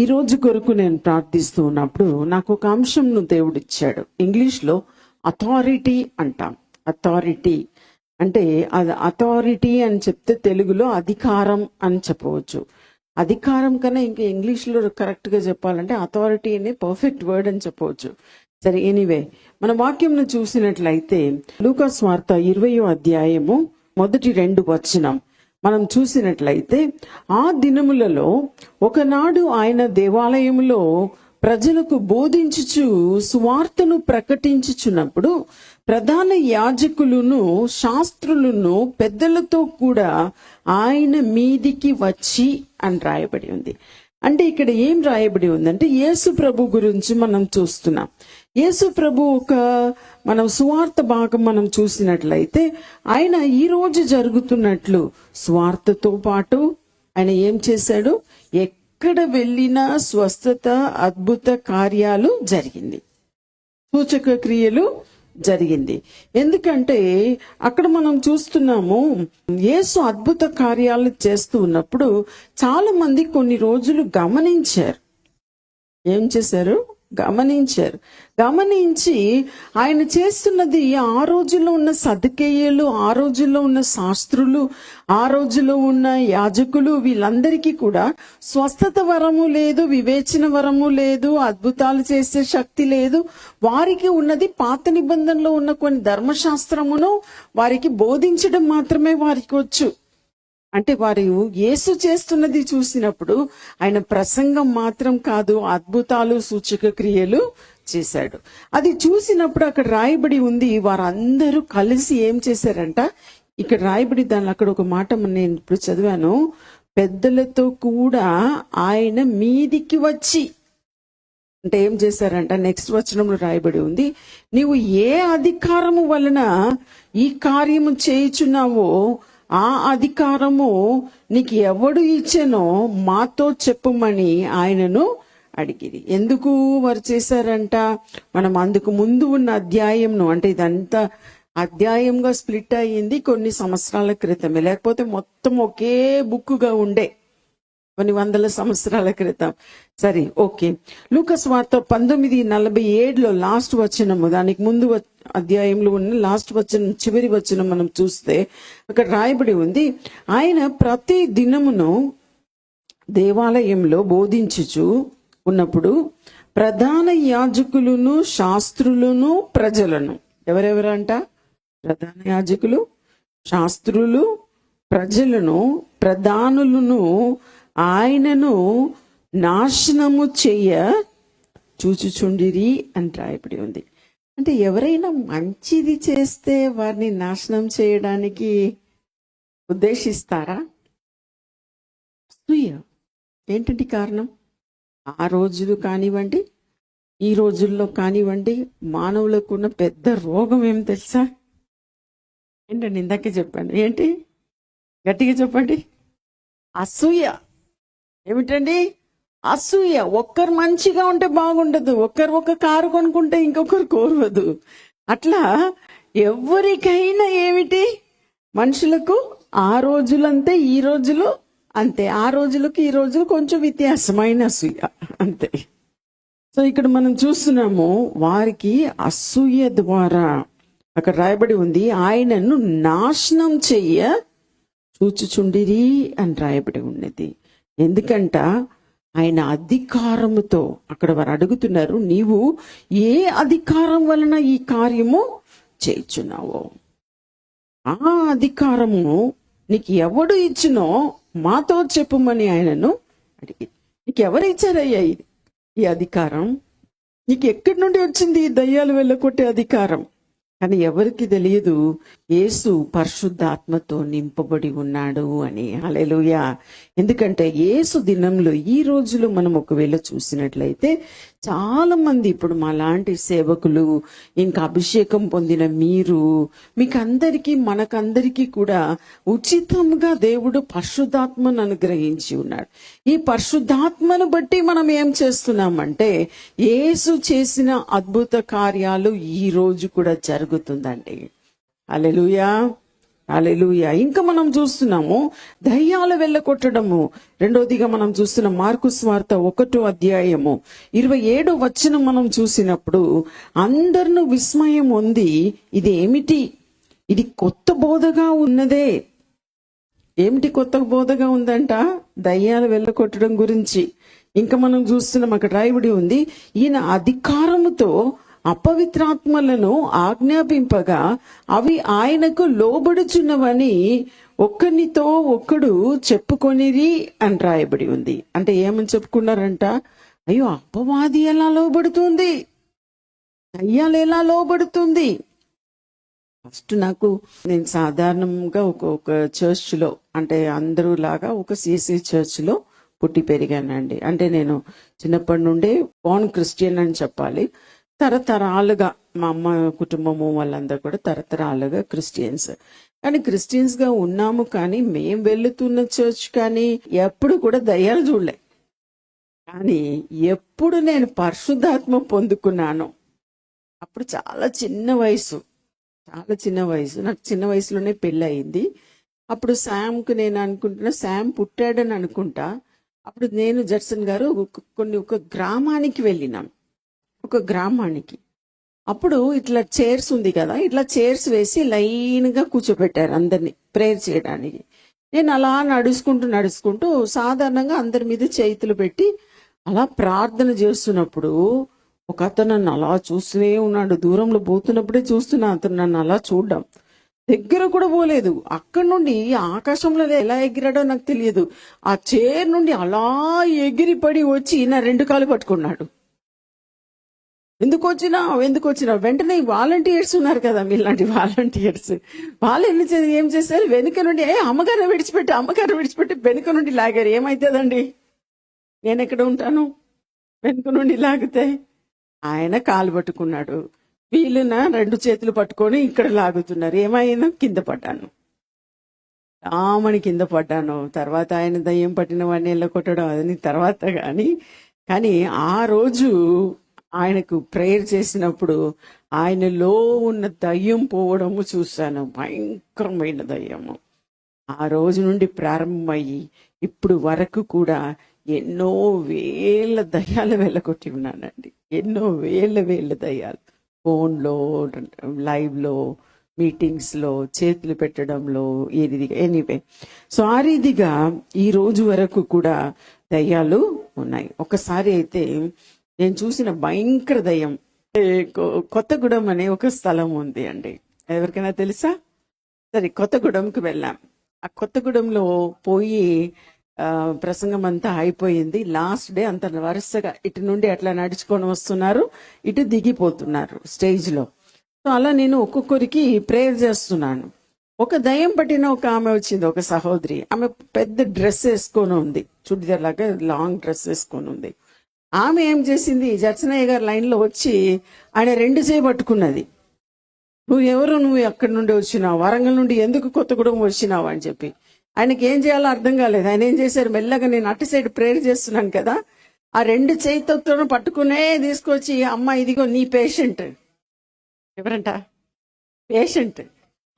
ఈ రోజు కొరకు నేను ప్రార్థిస్తూ ఉన్నప్పుడు నాకు ఒక అంశంను దేవుడిచ్చాడు. ఇంగ్లీష్లో అథారిటీ అంటాం. అథారిటీ అంటే అది అథారిటీ అని చెప్తే తెలుగులో అధికారం అని చెప్పవచ్చు. అధికారం కన్నా ఇంకా ఇంగ్లీష్లో కరెక్ట్గా చెప్పాలంటే అథారిటీ అనే పర్ఫెక్ట్ వర్డ్ అని చెప్పవచ్చు. సరే, ఎనీవే మన వాక్యంను చూసినట్లయితే లూకా సువార్త 20వ అధ్యాయము మొదటి 2 వచనం మనం చూసినట్లయితే, ఆ దినములలో ఒకనాడు ఆయన దేవాలయములో ప్రజలకు బోధించుచు సువార్తను ప్రకటించుచున్నప్పుడు ప్రధాన యాజకులను శాస్త్రులను పెద్దలతో కూడా ఆయన మీదికి వచ్చి అని రాయబడి ఉంది. అంటే ఇక్కడ ఏం రాయబడి ఉందంటే యేసు ప్రభు గురించి మనం చూస్తున్నాం. యేసు ప్రభు మనం సువార్త భాగం మనం చూసినట్లయితే ఆయన ఈ రోజు జరుగుతున్నట్లు సువార్తతో పాటు ఆయన ఏం చేశాడు? ఎక్కడ వెళ్ళినా స్వస్థత, అద్భుత కార్యాలు జరిగింది, సూచక క్రియలు జరిగింది. ఎందుకంటే అక్కడ మనం చూస్తున్నాము యేసు అద్భుత కార్యాలు చేస్తూ ఉన్నప్పుడు చాలా మంది కొన్ని రోజులు గమనించారు. ఏం చేశారు? గమనించి ఆయన చేస్తున్నది ఆ రోజుల్లో ఉన్న సదుకేయులు, ఆ రోజుల్లో ఉన్న శాస్త్రులు, ఆ రోజుల్లో ఉన్న యాజకులు, వీళ్ళందరికీ కూడా స్వస్థత వరము లేదు, వివేచన వరము లేదు, అద్భుతాలు చేసే శక్తి లేదు. వారికి ఉన్నది పాత నిబంధనలో ఉన్న కొన్ని ధర్మశాస్త్రమును వారికి బోధించడం మాత్రమే వారికి వచ్చు. అంటే వారు యేసు చేస్తున్నది చూసినప్పుడు ఆయన ప్రసంగం మాత్రం కాదు, అద్భుతాలు, సూచక క్రియలు చేశాడు. అది చూసినప్పుడు అక్కడ రాయబడి ఉంది, వారందరూ కలిసి ఏం చేశారంట, ఇక్కడ రాయబడి దానిలో అక్కడ ఒక మాట నేను ఇప్పుడు చదివాను, పెద్దలతో కూడా ఆయన మీదికి వచ్చి అంటే ఏం చేశారంట, నెక్స్ట్ వచనంలో రాయబడి ఉంది, నీవు ఏ అధికారము వలన ఈ కార్యము చేయుచున్నావో ఆ అధికారము నీకు ఎవడు ఇచ్చానో మాతో చెప్పుమని ఆయనను అడిగిరి. ఎందుకు వారు చేశారంట? మనం అందుకు ముందు ఉన్న అధ్యాయంను, అంటే ఇదంతా అధ్యాయంగా స్ప్లిట్ అయ్యింది కొన్ని సంవత్సరాల క్రితమే, లేకపోతే మొత్తం ఒకే బుక్కుగా ఉండే కొన్ని వందల సంవత్సరాల క్రితం. సరే, ఓకే. లూకా సువార్త 19:47 లాస్ట్ వచనము, దానికి ముందు అధ్యాయంలో ఉన్న లాస్ట్ వచనం, చివరి వచనం మనం చూస్తే అక్కడ రాయబడి ఉంది, ఆయన ప్రతి దినమును దేవాలయంలో బోధించుచు ఉన్నప్పుడు ప్రధాన యాజకులను శాస్త్రులను ప్రజలను, ఎవరెవరంట? ప్రధాన యాజకులు, శాస్త్రులు, ప్రజలను, ప్రధానులను ఆయనను నాశనము చెయ్య చూచుచుండిరి అని రాయబడి ఉంది. అంటే ఎవరైనా మంచిది చేస్తే వారిని నాశనం చేయడానికి ఉద్దేశిస్తారా? ఏంటంటే కారణం? ఆ రోజులు కానివ్వండి, ఈ రోజుల్లో కానివ్వండి, మానవులకు ఉన్న పెద్ద రోగం ఏం తెలుసా? ఏంటండి? ఇందాకే చెప్పాను. ఏంటి? గట్టిగా చెప్పండి. అసూయ. ఏమిటండి? అసూయ. ఒక్కరు మంచిగా ఉంటే బాగుండదు, ఒక్కరు ఒక కారు కొనుక్కుంటే ఇంకొకరు కోరవదు. అట్లా ఎవరికైనా ఏమిటి, మనుషులకు ఆ రోజులంతే, ఈ రోజులు అంతే. ఆ రోజులకు ఈ రోజులు కొంచెం వ్యత్యాసమైన అసూయ అంతే. సో ఇక్కడ మనం చూస్తున్నాము వారికి అసూయ ద్వారా అక్కడ రాయబడి ఉంది, ఆయనను నాశనం చెయ్య చూచుచుండిరి అని రాయబడి ఉన్నది. ఎందుకంట ఆయన అధికారముతో, అక్కడ వారు అడుగుతున్నారు, నీవు ఏ అధికారం వలన ఈ కార్యము చేయుచున్నావో ఆ అధికారము నీకు ఎవడు ఇచ్చినో మాతో చెప్పుమని ఆయనను అడిగి. నీకు ఎవరు ఇచ్చారయ్యా ఈ అధికారం? నీకు ఎక్కడి నుండి వచ్చింది ఈ దయ్యాలు వెళ్ళగొట్టే అధికారం? కానీ ఎవరికి తెలియదు యేసు పరిశుద్ధాత్మతో నింపబడి ఉన్నాడు అని. హల్లెలూయా. ఎందుకంటే యేసు దినంలో, ఈ రోజులో మనం ఒకవేళ చూసినట్లయితే చాలా మంది, ఇప్పుడు మా లాంటి సేవకులు, ఇంకా అభిషేకం పొందిన మీకందరికీ, మనకందరికీ కూడా ఉచితంగా దేవుడు పరిశుద్ధాత్మను అనుగ్రహించి ఉన్నాడు. ఈ పరిశుద్ధాత్మను బట్టి మనం ఏం చేస్తున్నామంటే యేసు చేసిన అద్భుత కార్యాలు ఈ రోజు కూడా జరుగుతుందండి. హల్లెలూయా. హల్లెలూయా. ఇంకా మనం చూస్తున్నాము దయ్యాలు వెళ్ళగొట్టడము. రెండోదిగా మనం చూస్తున్న మార్కు సువార్త 1వ అధ్యాయము 27వ వచనం మనం చూసినప్పుడు అందరిను విస్మయం ఉంది. ఇది ఏమిటి? ఇది కొత్త బోధగా ఉన్నదే. ఏమిటి కొత్త బోధగా ఉందంట? దయ్యాలు వెళ్ళగొట్టడం గురించి. ఇంకా మనం చూస్తున్నాం, అక్కడ రాయబడి ఉంది, ఈయన అధికారముతో అపవిత్రాత్మలను ఆజ్ఞాపింపగా అవి ఆయనకు లోబడుచున్నవని ఒక్కనితో ఒక్కడు చెప్పుకొనిరి అని రాయబడి ఉంది. అంటే ఏమని చెప్పుకున్నారంట? అయ్యో, అపవాది ఎలా లోబడుతుంది, దయ్యాలు ఎలా లోబడుతుంది. ఫస్ట్ నేను సాధారణంగా ఒక చర్చ్లో, అంటే అందరూ లాగా ఒక సిఎస్సి చర్చ్లో పుట్టి పెరిగానండి. అంటే నేను చిన్నప్పటి నుండే బోర్న్ క్రిస్టియన్ అని చెప్పాలి. తరతరాలుగా మా అమ్మ కుటుంబము వాళ్ళందరూ కూడా తరతరాలుగా క్రిస్టియన్స్. కానీ క్రిస్టియన్స్ గా ఉన్నాము, కానీ మేం వెళుతున్న చర్చ్ కానీ ఎప్పుడు కూడా దయ్యాలు చూడలే. కానీ ఎప్పుడు నేను పరిశుద్ధాత్మ పొందుకున్నాను, అప్పుడు చాలా చిన్న వయసు. నాకు చిన్న వయసులోనే పెళ్ళి అయింది. అప్పుడు శామ్కు నేను అనుకుంటున్నా, శామ్ పుట్టాడని అనుకుంటా. అప్పుడు నేను జడ్సన్ గారు ఒక గ్రామానికి వెళ్ళినాం. ఒక గ్రామానికి అప్పుడు ఇట్లా చైర్స్ ఉంది కదా, ఇట్లా చైర్స్ వేసి లైన్గా కూర్చోబెట్టారు అందరినీ ప్రేయర్ చేయడానికి. నేను అలా నడుచుకుంటూ సాధారణంగా అందరి మీద చేతులు పెట్టి అలా ప్రార్థన చేస్తున్నప్పుడు ఒక అతను నన్ను అలా చూస్తూనే ఉన్నాడు. దూరంలో పోతున్నప్పుడే చూస్తున్నా అతను నన్ను అలా చూడడం. దగ్గర కూడా పోలేదు. అక్కడి నుండి ఆకాశంలో ఎలా ఎగిరాడో నాకు తెలియదు. ఆ చైర్ నుండి అలా ఎగిరిపడి వచ్చి నా 2 కాళ్ళు పట్టుకున్నాడు. ఎందుకు వచ్చినా వెంటనే వాలంటీర్స్ ఉన్నారు కదా, మీలాంటి వాలంటీర్స్, వాళ్ళు ఏం చేశారు, వెనుక నుండి అమ్మగారు విడిచిపెట్టి వెనుక నుండి లాగారు. ఏమైతుందండి, నేను ఎక్కడ ఉంటాను, వెనుక నుండి లాగితే. ఆయన కాలు పట్టుకున్నాడు, వీళ్ళు నా 2 చేతులు పట్టుకొని ఇక్కడ లాగుతున్నారు. ఏమైనా కింద పడ్డాను, కింద పడ్డాను. తర్వాత ఆయన దయ్యం పట్టిన వాడిని ఎల్లకొట్టడం అది తర్వాత. కానీ ఆ రోజు ఆయనకు ప్రేయర్ చేసినప్పుడు ఆయనలో ఉన్న దయ్యం పోవడము చూశాను, భయంకరమైన దయ్యము. ఆ రోజు నుండి ప్రారంభమయ్యి ఇప్పుడు వరకు కూడా ఎన్నో వేల దయ్యాలు వెళ్ళగొట్టి ఉన్నానండి. ఎన్నో వేల దయ్యాలు, ఫోన్లో, లైవ్లో, మీటింగ్స్లో, చేతులు పెట్టడంలో, ఎనీవే. సో ఆ రీతిగా ఈ రోజు వరకు కూడా దయ్యాలు ఉన్నాయి. ఒకసారి అయితే నేను చూసిన భయంకర దయ్యం, కొత్తగూడెం అనే ఒక స్థలం ఉంది అండి, ఎవరికైనా తెలుసా? సరే, కొత్తగూడెంకి వెళ్ళాం. ఆ కొత్తగూడెంలో పోయి ప్రసంగం అంతా అయిపోయింది. లాస్ట్ డే అంత వరుసగా ఇటు నుండి అట్లా నడుచుకొని వస్తున్నారు, ఇటు దిగిపోతున్నారు స్టేజ్లో. సో అలా నేను ఒక్కొక్కరికి ప్రేయర్ చేస్తున్నాను. ఒక దయ్యం పట్టిన ఒక ఆమె వచ్చింది, ఒక సహోదరి. ఆమె పెద్ద డ్రెస్ వేసుకొని ఉంది, చుడిదార్ లాగా లాంగ్ డ్రెస్ వేసుకొని ఉంది. ఆమె ఏం చేసింది, జడ్సనయ్య గారు లైన్లో వచ్చి ఆయన 2 చేయి పట్టుకున్నది. నువ్వు ఎక్కడి నుండి వచ్చినావు, వరంగల్ నుండి ఎందుకు కొత్తగూడెం వచ్చినావు అని చెప్పి. ఆయనకి ఏం చేయాలో అర్థం కాలేదు. ఆయన ఏం చేశారు, మెల్లగా నేను అటు సైడ్ ప్రేయర్ చేస్తున్నాను కదా, ఆ 2 చేతితో పట్టుకునే తీసుకొచ్చి, అమ్మ ఇదిగో నీ పేషెంట్. ఎవరంట? పేషెంట్.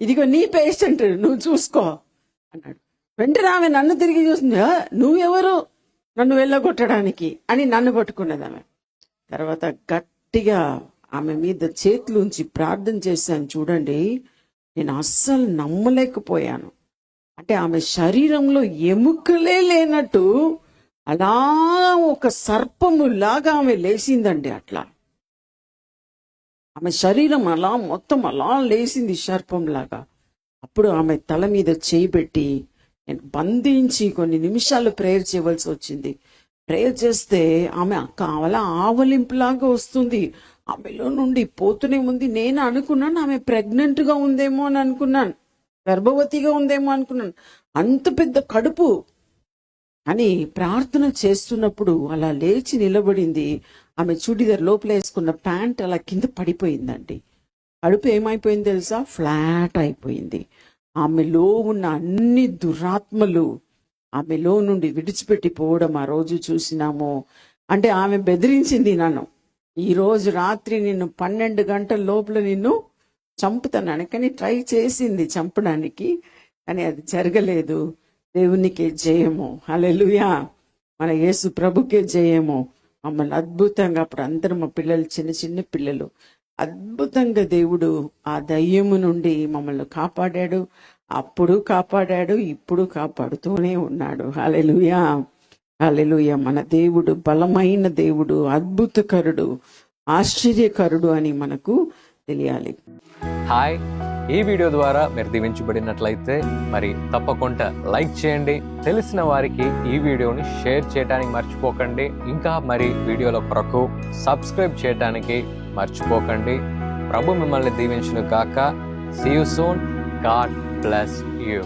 ఇదిగో నీ పేషెంట్, నువ్వు చూసుకో అన్నాడు. వెంటనే ఆమె నన్ను తిరిగి చూసింది, నువ్వెవరు నన్ను వెళ్ళగొట్టడానికి అని నన్ను పట్టుకున్నది ఆమె. తర్వాత గట్టిగా ఆమె మీద చేతులుంచి ప్రార్థన చేశాను. చూడండి, నేను అస్సలు నమ్మలేకపోయాను. అంటే ఆమె శరీరంలో ఎముకలే లేనట్టు అలా ఒక సర్పము లాగా ఆమె లేచిందండి. అట్లా ఆమె శరీరం అలా మొత్తం అలా లేచింది సర్పంలాగా. అప్పుడు ఆమె తల మీద చేయి పెట్టి నేను బంధించి కొన్ని నిమిషాలు ప్రేయర్ చేయవలసి వచ్చింది. ప్రేయర్ చేస్తే ఆమె అలా ఆవలింపులాగా వస్తుంది, ఆమెలో నుండి పోతూనే ఉంది. నేను అనుకున్నాను ఆమె ప్రెగ్నెంట్ గా ఉందేమో అని అనుకున్నాను, గర్భవతిగా ఉందేమో అనుకున్నాను, అంత పెద్ద కడుపు అని. ప్రార్థన చేస్తున్నప్పుడు అలా లేచి నిలబడింది. ఆమె చుడిదార్ లోపల వేసుకున్న ప్యాంట్ అలా కింద పడిపోయిందండి. కడుపు ఏమైపోయింది తెలుసా, ఫ్లాట్ అయిపోయింది. ఆమెలో ఉన్న అన్ని దురాత్మలు ఆమెలో నుండి విడిచిపెట్టి పోవడం ఆ రోజు చూసినాము. అంటే ఆమె బెదిరించింది నన్ను, ఈ రోజు రాత్రి నిన్ను 12 గంటల లోపల నిన్ను చంపుతాను కానీ ట్రై చేసింది చంపడానికి, కానీ అది జరగలేదు. దేవునికే జయము, హల్లెలూయా. మన యేసు ప్రభుకే జయము. మమ్మల్ని అద్భుతంగా, అప్పుడు అందరూ మా పిల్లలు చిన్న చిన్న పిల్లలు, అద్భుతంగా దేవుడు ఆ దయ్యము నుండి మమ్మల్ని కాపాడాడు. అప్పుడు కాపాడాడు, ఇప్పుడు కాపాడుతూనే ఉన్నాడు. హల్లెలూయా, హల్లెలూయా. మన దేవుడు బలమైన దేవుడు, అద్భుతకరుడు, ఆశ్చర్యకరుడు అని మనకు తెలియాలి. హాయ్, ఈ వీడియో ద్వారా మీరు దీవించబడినట్లయితే మరి తప్పకుండా లైక్ చేయండి. తెలిసిన వారికి ఈ వీడియోని షేర్ చేయడానికి మర్చిపోకండి. ఇంకా మరి వీడియోల కొరకు సబ్స్క్రైబ్ చేయడానికి మర్చిపోకండి. ప్రభు మిమ్మల్ని దీవించును గాక. See you soon. God bless you.